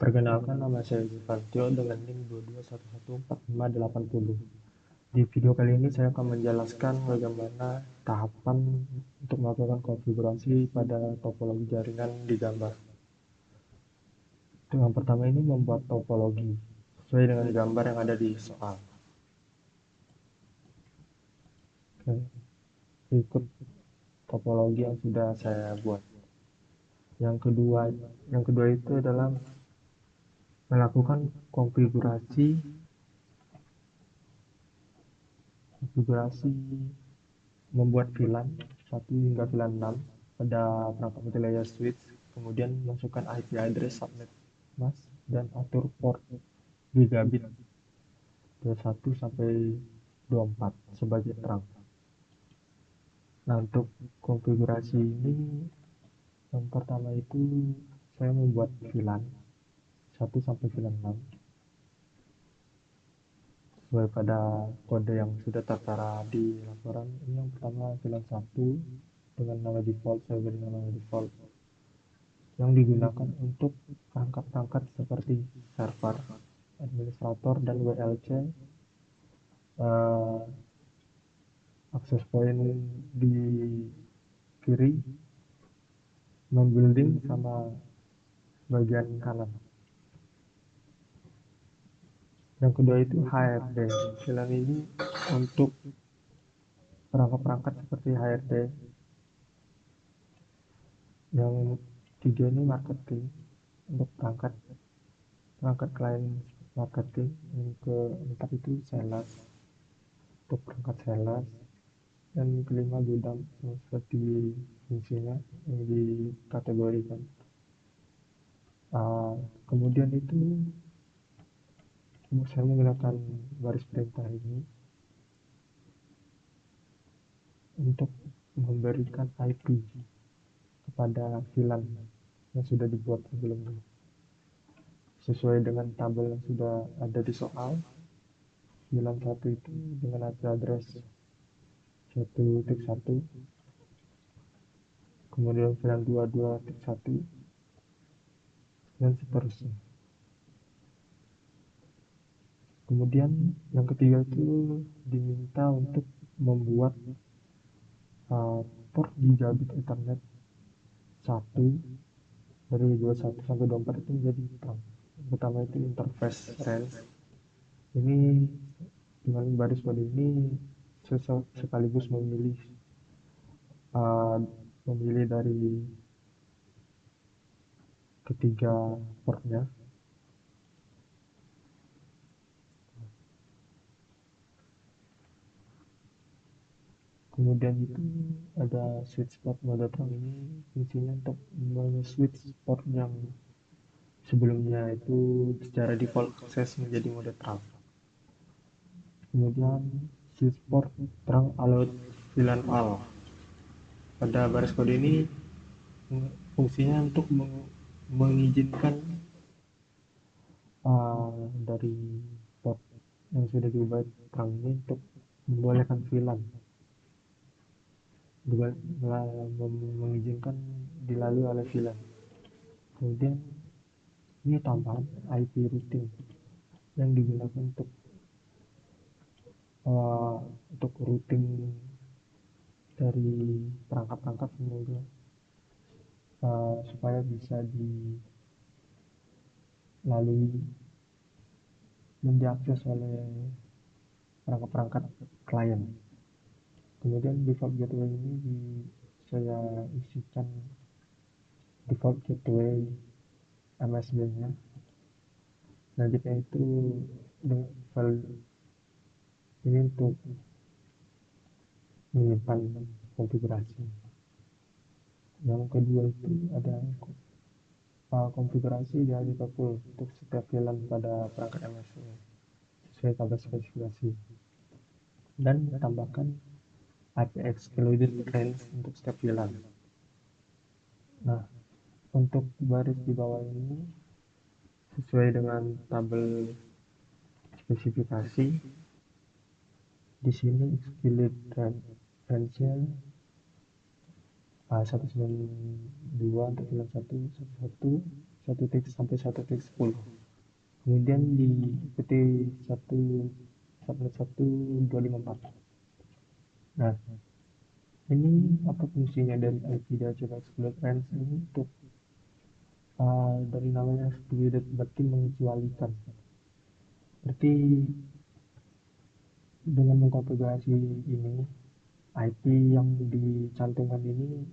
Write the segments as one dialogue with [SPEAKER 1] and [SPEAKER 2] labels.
[SPEAKER 1] Perkenalkan, nama saya Zivantio dengan NIM 22114580. Di video kali ini saya akan menjelaskan bagaimana tahapan untuk melakukan konfigurasi pada topologi jaringan di gambar. Yang pertama ini membuat topologi sesuai dengan gambar yang ada di soal. Oke, ikut topologi yang sudah saya buat. Yang kedua itu adalah melakukan konfigurasi membuat VLAN 1 hingga VLAN 6 pada perangkat multilayer switch, kemudian masukkan IP address subnet mask dan atur port gigabit 21 sampai 24 sebagai terang. Nah, untuk konfigurasi ini yang pertama itu saya membuat VLAN 1 sampai VLAN 6 sesuai pada kode yang sudah tertera di laporan. Ini yang pertama VLAN 1 dengan nama default, saya beri nama default, yang digunakan untuk perangkat-perangkat seperti server, administrator, dan WLC, akses point di kiri, main building, sama bagian kanan. Yang kedua itu HRD. VLAN ini untuk perangkat-perangkat seperti HRD. Yang tiga ini marketing untuk perangkat klien marketing. Yang keempat itu sales untuk perangkat sales, dan kelima gudang seperti fungsinya yang dikategorikan. Kemudian itu saya menggunakan baris perintah ini untuk memberikan IP kepada VLAN yang sudah dibuat sebelumnya sesuai dengan tabel yang sudah ada di soal. VLAN 1 itu dengan IP address 1.1, kemudian VLAN 2.2.1, dan seterusnya. Kemudian yang ketiga itu diminta untuk membuat port gigabit Ethernet 1 dari 21 sampai 24 itu menjadi terang. Pertama itu interface range. Ini dengan baris kode ini sekaligus memilih dari ketiga portnya. Kemudian itu ada switch port mode terang. Ini fungsinya untuk switch port yang sebelumnya itu secara default akses menjadi mode terang. Kemudian switch port terang allowed VLAN all. Pada baris kode ini fungsinya untuk mengizinkan dari port yang sudah diubah terang ini untuk membolehkan VLAN, mengizinkan dilalui oleh VLAN. Kemudian ini tambahan IP routing yang digunakan untuk routing dari perangkat-perangkat semoga supaya bisa dilalui dan diakses oleh perangkat-perangkat klien. Kemudian default gateway ini saya isikan default gateway MSB nya. Selanjutnya itu file ini untuk menyimpan konfigurasi. Yang kedua itu ada konfigurasi di full untuk setiap VLAN pada perangkat MSB sesuai tabel spesifikasi, dan tambahkan IP excluded range untuk setiap VLAN. Nah, untuk baris di bawah ini sesuai dengan tabel spesifikasi. Di sini excluded range-nya 192 untuk VLAN 1, 1.1 sampai 1.10. Kemudian diikuti subnet 1.254. Nah, ini apa fungsinya dari IP DHCP Exploit Range ini? Untuk dari namanya excluded, berarti mengecualikan. Berarti dengan mengkonfigurasi ini, IP yang dicantumkan ini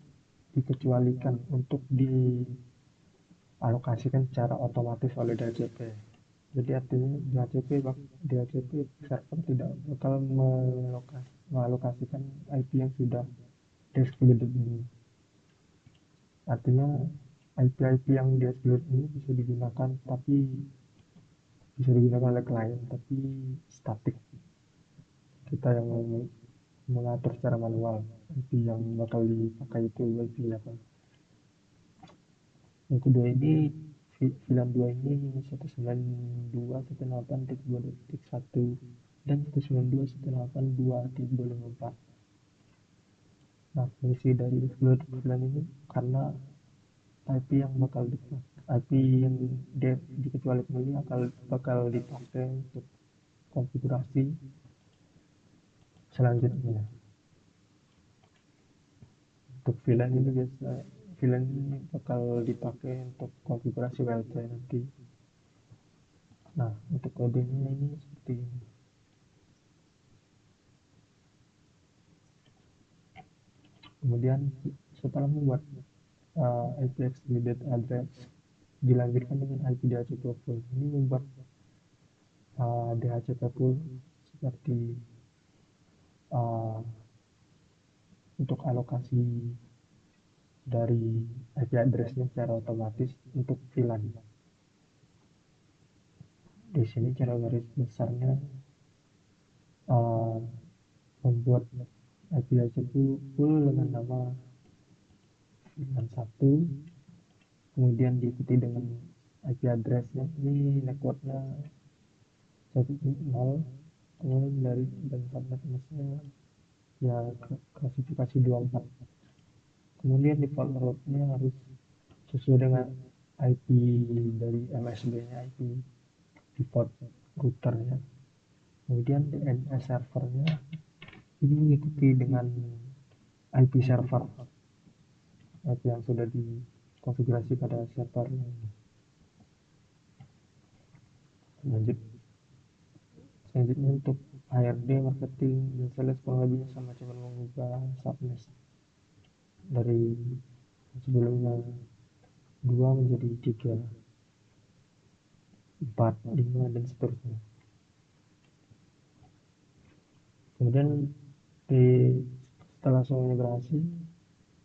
[SPEAKER 1] dikecualikan untuk dialokasikan secara otomatis oleh DHCP. Jadi artinya DHCP server tidak bakal mengalokasikan IP yang sudah excluded ini. Artinya IP-IP yang excluded ini bisa digunakan, tapi bisa digunakan oleh klien, tapi statik. Kita yang mengatur secara manual IP yang bakal dipakai itu IP apa. Yang kedua ini VLAN 2 ini 192.168.2.1 dan 192.168.2.254. Nah, fungsi dari exploit VLAN ini karena IP yang bakal dipakai, IP yang dikecualikan ini bakal dipakai untuk konfigurasi selanjutnya. Untuk VLAN ini bakal dipakai untuk konfigurasi WLT nanti. Nah, untuk kodenya ini seperti ini. Kemudian setelah membuat IP excluded address, dilanjutkan dengan IP DHCP pool. Ini membuat DHCP pool seperti untuk alokasi dari IP addressnya secara otomatis untuk VLAN. Di sini cara garis besarnya membuat IP DHCP pool dengan nama VLAN 1, kemudian diikuti dengan IP addressnya, ini networknya 1.0, kemudian dari dan subnet masnya ya klasifikasi 24. Kemudian default route-nya harus sesuai dengan IP dari MSB-nya, IP default routernya. Kemudian DNS servernya ini mengikuti dengan IP server, IP yang sudah dikonfigurasi pada server ini. Selanjutnya untuk HRD, marketing, dan sales kurang lebihnya sama, cuma mengubah subnet dari sebelumnya 2 menjadi 3, 4, 5, dan seterusnya. Kemudian setelah semuanya berhasil,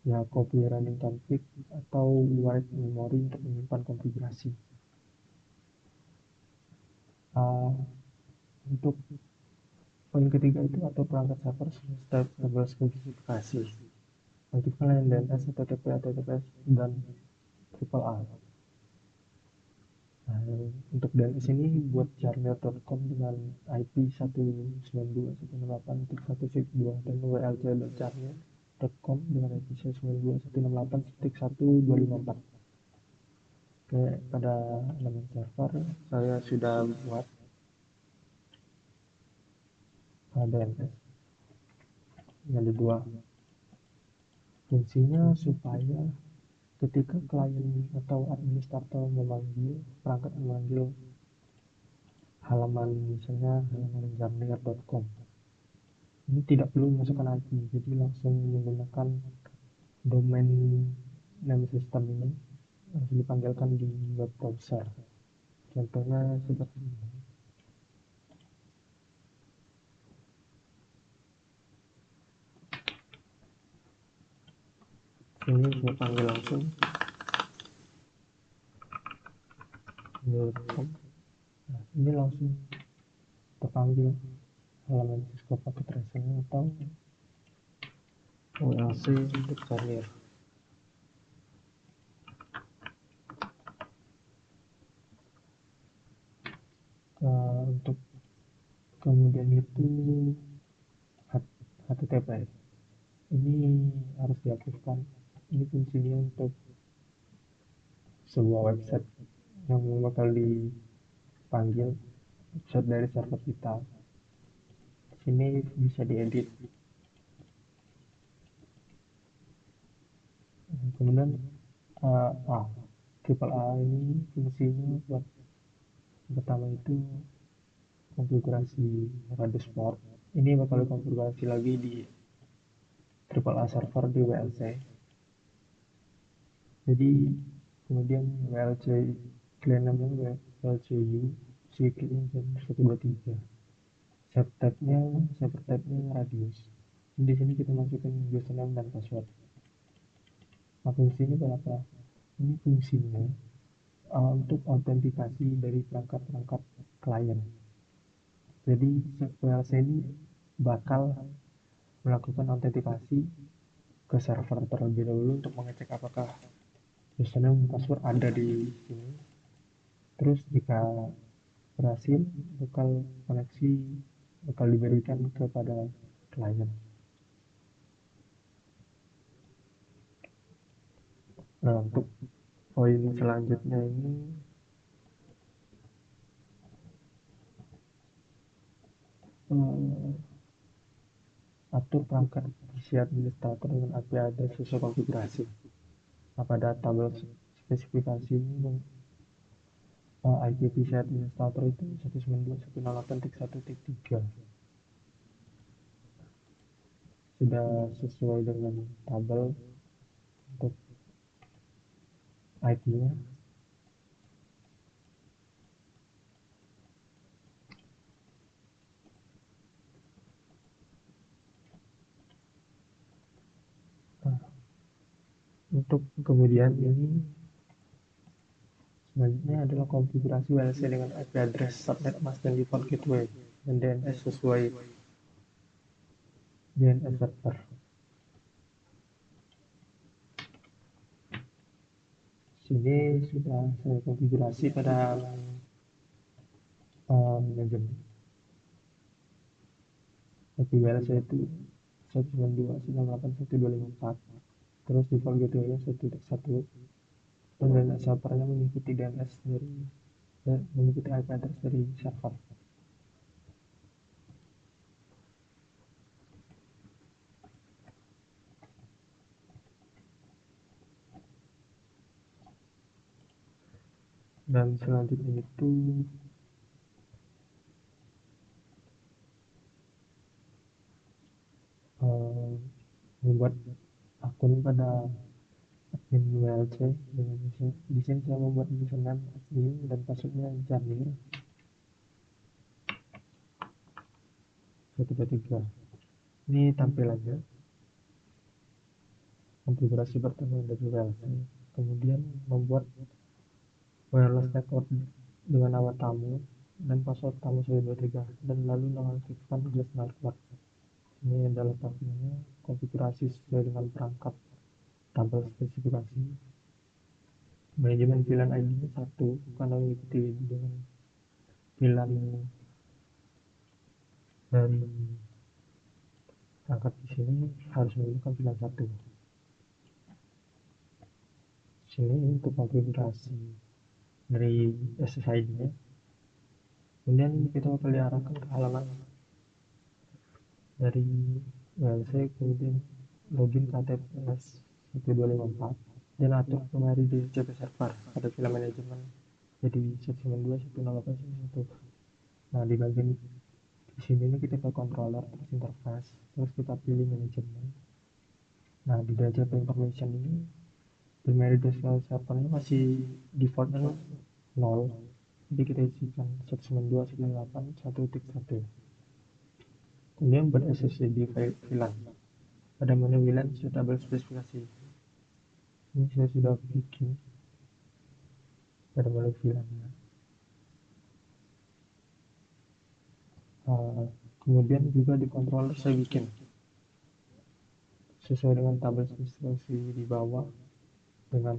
[SPEAKER 1] ya copy running config atau write memory untuk menyimpan konfigurasi. Untuk poin ketiga itu atau perangkat server sebagai spesifikasi. Aktifkan layanan DNS, HTTP, HTTPS, dan AAA. Nah, untuk DNS ini buat charnet.com dengan IP 192.168.1.2 dan wlc.charnet.com dengan IP 192.168.1.254. Oke, pada elemen server saya sudah buat DNS. Ini ada 2. Fungsinya supaya ketika klien atau administrator perangkat memanggil halaman, misalnya halaman charnet.com, ini tidak perlu masukkan IP, jadi langsung menggunakan domain name system ini langsung dipanggilkan di web browser. Contohnya seperti ini. Ini saya panggil langsung .com. Nah, ini langsung terpanggil halaman Cisco Packet Tracer atau WLC untuk carrier. Untuk kemudian itu HTTP ini harus diaktifkan. Ini fungsinya untuk sebuah website yang bakal dipanggil website dari server kita. Sini bisa diedit. Kemudian triple A ini fungsinya buat pertama itu konfigurasi radius port. Ini bakal dikonfigurasi lagi di triple A server di WLC. Jadi kemudian WLC klien namanya WLCU sequence 123. Server type-nya radius. Di sini kita masukkan username dan password. Nah, fungsinya berapa? Ini fungsinya untuk autentikasi dari perangkat-perangkat klien. Jadi WLC ini bakal melakukan autentikasi ke server terlebih dahulu untuk mengecek apakah username dan password ada di sini. Terus jika berhasil, koneksi bakal diberikan kepada klien. Nah, untuk poin selanjutnya ini atur perangkat PC administrator dengan API address sesuai konfigurasi. Nah, pada tabel spesifikasi ini IP PC administrator itu 192.168.1.3 sudah sesuai dengan tabel untuk IP-nya. Nah, untuk kemudian ini selanjutnya adalah konfigurasi WLC dengan IP address, subnet mask, dan default gateway dan DNS sesuai DNS server. Sini sudah saya konfigurasi pada manajemen. IP WLC itu 192.168.1.254. Terus default gateway-nya 1.1 dan DNS servernya mengikuti DNS dari mengikuti IP address dari server. Dan selanjutnya itu membuat akun pada admin WLC. Di sini saya membuat username admin dan passwordnya Jamil 123. Ini tampilannya konfigurasi pertama dari WLC, kemudian membuat wireless network dengan nama tamu dan password tamu 123 dan lalu mengaktifkan guest network. Ini adalah tampilannya, konfigurasi sesuai dengan perangkat tabel spesifikasi. Manajemen VLAN ID-nya 1 karena mengikuti dengan VLAN dari perangkat di sini harus menggunakan VLAN 1. Sini untuk konfigurasi dari SSID-nya. Kemudian kita akan diarahkan ke halaman dari WLC, kemudian login KTPS 1254 dan atur primary DHCP server pada VLAN manajemen jadi 192.168.1. Nah, di bagian di sini ini kita ke controller, terus interface, terus kita pilih manajemen. Nah, di DHCP information ini primary DHCP servernya masih defaultnya 0, jadi kita isikan 192.168.1.1. Kemudian buat SSID VLAN pada menu VLAN tabel spesifikasi. Ini saya sudah bikin pada menu VLAN-nya. Kemudian juga di controller saya bikin sesuai dengan tabel spesifikasi di bawah, dengan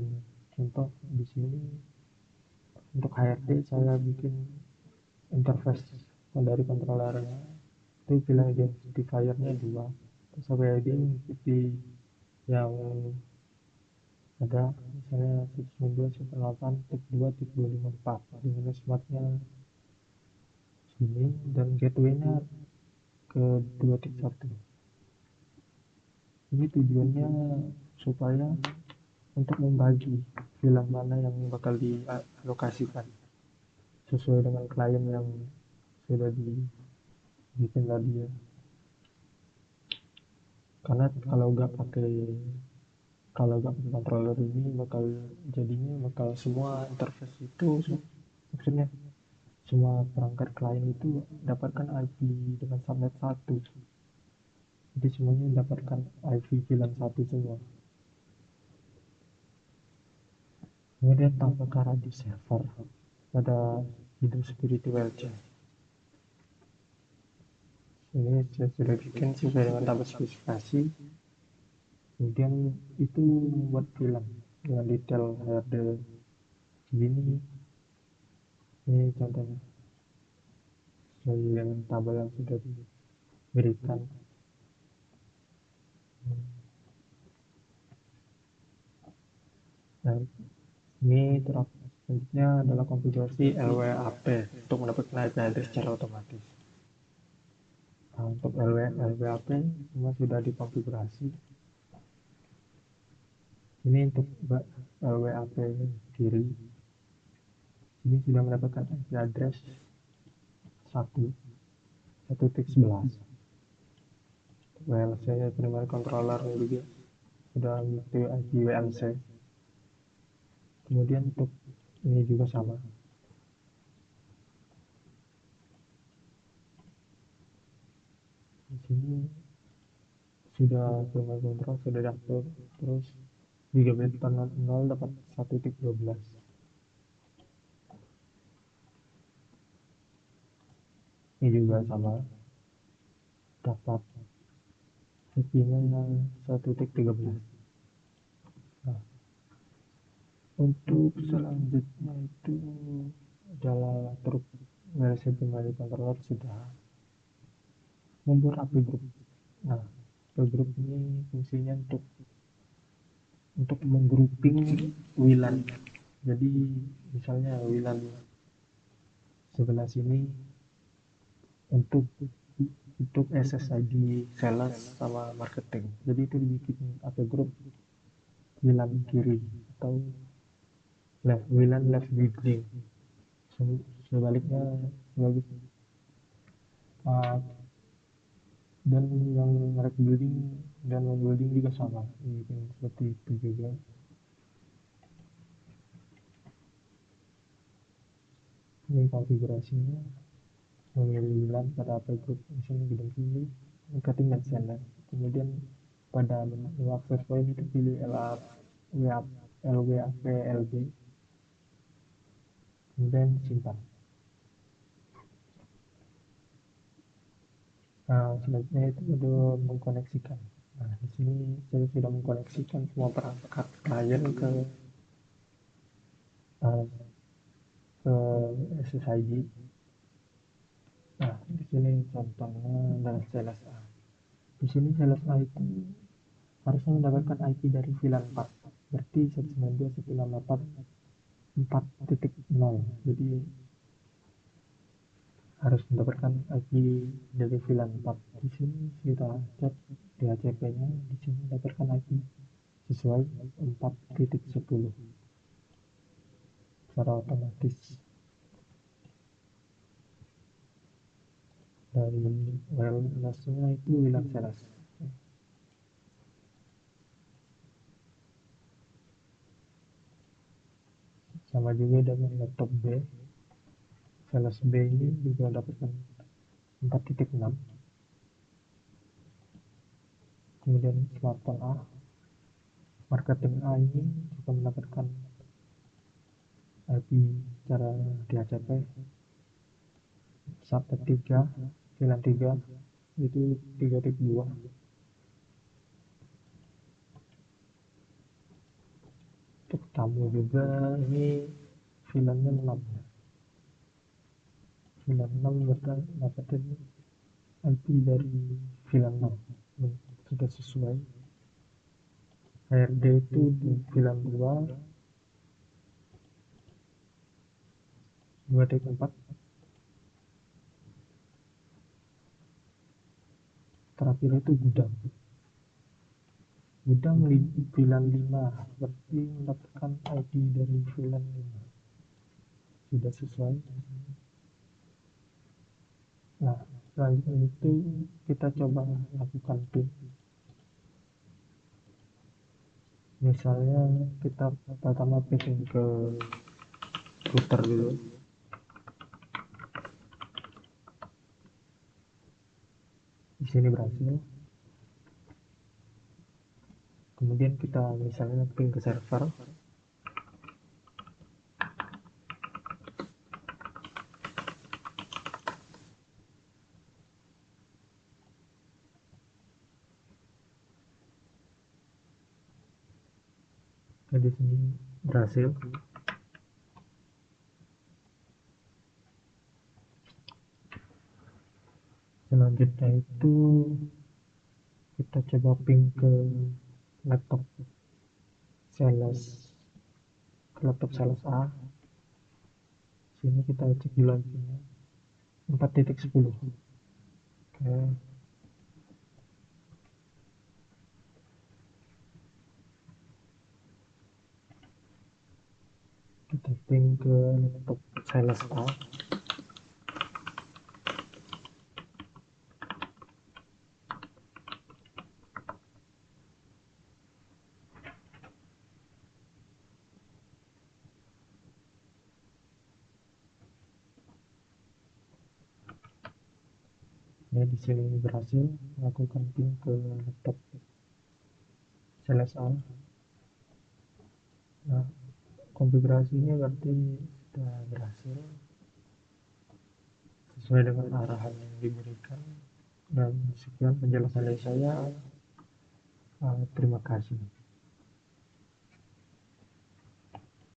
[SPEAKER 1] contoh di sini untuk HRD saya bikin interface dari controllernya itu VLAN identifier-nya 2, terus ID mengikuti yang ada misalnya 192.168.2.254 dengan smartnya sini dan gateway-nya ke 2.1. Ini tujuannya supaya untuk membagi VLAN mana yang bakal dialokasikan sesuai dengan klien yang sudah dibikin tadi ya. Karena kalau nggak pakai controller ini bakal semua interface itu, maksudnya semua perangkat klien itu dapatkan IP dengan subnet satu, jadi semuanya mendapatkan IP VLAN satu semua. Kemudian tambah di server pada Hydro Security WLC. Ini saya sudah bikin sesuai dengan tabel spesifikasi. Kemudian itu membuat VLAN dengan detail HRD segini. Ini contohnya sesuai dengan tabel yang sudah diberikan. Nah, ini selanjutnya adalah konfigurasi LWAP untuk mendapatkan IP address secara otomatis. Nah, untuk LWAP semua sudah dikonfigurasi. Ini untuk LWAP kiri. Ini sudah mendapatkan IP address 1.11. WLC primary controller juga sudah mengikuti IP WLC. Kemudian untuk ini juga sama. Di sini sudah primary control sudah diatur, terus gigabit per 0 dapat 1.12. Ini juga sama, dapat IP-nya 1.13. Nah, untuk selanjutnya itu adalah truk WLC primary controller sudah membuat API group. Nah, API group ini fungsinya untuk menggrouping WLAN. Jadi misalnya WLAN sebelah sini untuk SSID sales sama marketing. Jadi itu dibikin API group WLAN kiri atau WLAN left building. Sebaliknya sebagus. Dan yang right building dan left building juga sama, dibikin seperti itu juga. Ini konfigurasinya memilih WLAN pada API group, misalnya gedung pilih cutting dan channel. Kemudian pada menu access point itu pilih LWAP LB, kemudian simpan. Nah, selanjutnya itu udah mengkoneksikan. Nah, di sini saya sudah mengkoneksikan semua perangkat klien ke SSID. Nah, di sini contohnya adalah sales A. Di sini sales A itu harusnya mendapatkan IP dari VLAN 4. Berarti 192.168.4.0. Jadi harus mendapatkan IP dari VLAN 4. Di sini kita cek DHCP-nya, di sini mendapatkan IP sesuai 4.10 secara otomatis dari WLAN-nya itu WLAN sales. Sama juga dengan laptop B. Sales B ini juga dapatkan 4.6. Kemudian smartphone A, marketing A ini juga mendapatkan IP secara DHCP subnet 3, VLAN 3 itu 3.2. Untuk tamu juga ini VLAN-nya 6. VLAN 6 dapatin IP dari VLAN 6 sudah sesuai HRD itu di VLAN 2.4. Terakhir itu gudang VLAN 5, berarti mendapatkan ID dari VLAN 5 sudah sesuai. Nah, selanjutnya itu kita coba lakukan ping. Misalnya kita pertama ping ke router dulu. Di sini berhasil. Kemudian kita misalnya ping ke server. Nah, di sini berhasil. Selanjutnya itu kita coba ping ke laptop sales A. Sini kita cek dulu IP-nya 4.10. Oke. Kita ping ke laptop sales A. Ini di sini berhasil melakukan ping ke laptop sales A. Nah, konfigurasinya berarti sudah berhasil sesuai dengan arahan yang diberikan. Dan sekian penjelasan dari saya. Terima kasih.